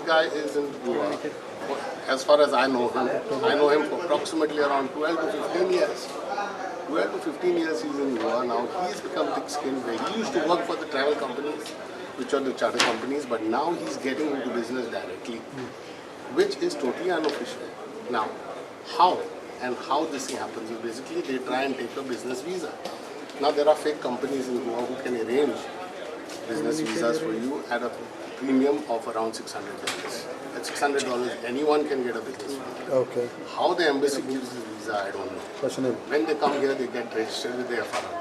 guy is in Goa. As far as I know him for approximately around 12 to 15 years. 12 to 15 years he's in Goa now. He's become thick-skinned. He used to work for the travel companies, which are the charter companies, but now he's getting into business directly, which is totally unofficial. Now, how this thing happens is basically they try and take a business visa. Now there are fake companies in Goa who can arrange business visas for you at a premium of around $600. At $600, anyone can get a business visa. Okay. How the embassy gives this visa, I don't know. Questionable. When they come here, they get registered with the FRR.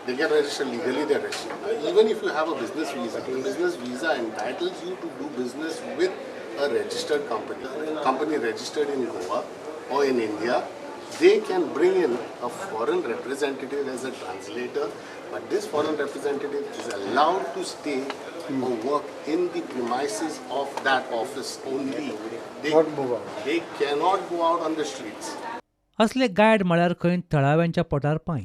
They get registered legally, they're registered. Even if you have a business visa, the business visa entitles you to do business with a registered company. Company registered in Goa or in India, they can bring in a foreign representative as a translator, but this foreign representative is allowed to stay or work in the premises of that office only. Not move out. They cannot go out on the streets. असले guide म्हळ्यार खंय थळाव्यांच्या पोटार पांय.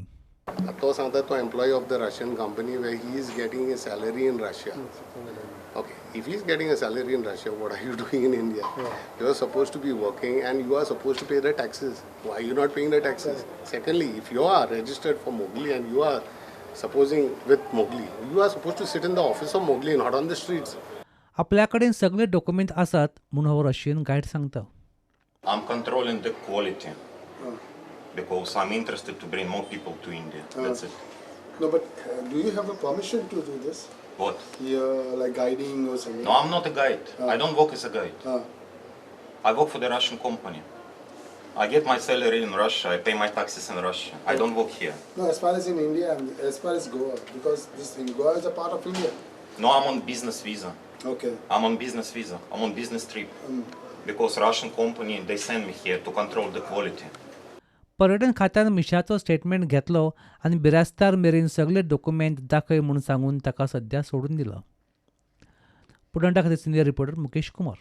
तो सांगता तो employee of the Russian company where he is getting a salary in Russia. Okay, if he is getting a salary in Russia, what are you doing in India? You are supposed to be working and you are supposed to pay the taxes. Why are you not paying the taxes? Secondly, if you are registered for Mowgli and you are supposing with Mowgli, you are supposed to sit in the office of Mowgli, not on the streets. आपल्या कडेन सगळे document आसात म्हूण हो Russian guide सांगता. I'm controlling the quality because I'm interested to bring more people to India. That's it. No, but do you have a permission to do this? What? You're like guiding or something? No, I'm not a guide. I don't work as a guide. I work for the Russian company. I get my salary in Russia. I pay my taxes in Russia. I don't work here. No, as far as in India and as far as Goa, because this thing, Goa is a part of India. No, I'm on business visa. Okay. I'm on business visa. I'm on business trip. Because Russian company, they send me here to control the quality. पर्यटन खात्यान मिशाचो statement घेतलो आनी बिरास्तार मेरेन सगळे document दाखय म्हूण सांगून ताका सध्या सोडून दिलो. पुडंटा खातीर सिनियर रिपोर्टर मुकेश कुमार.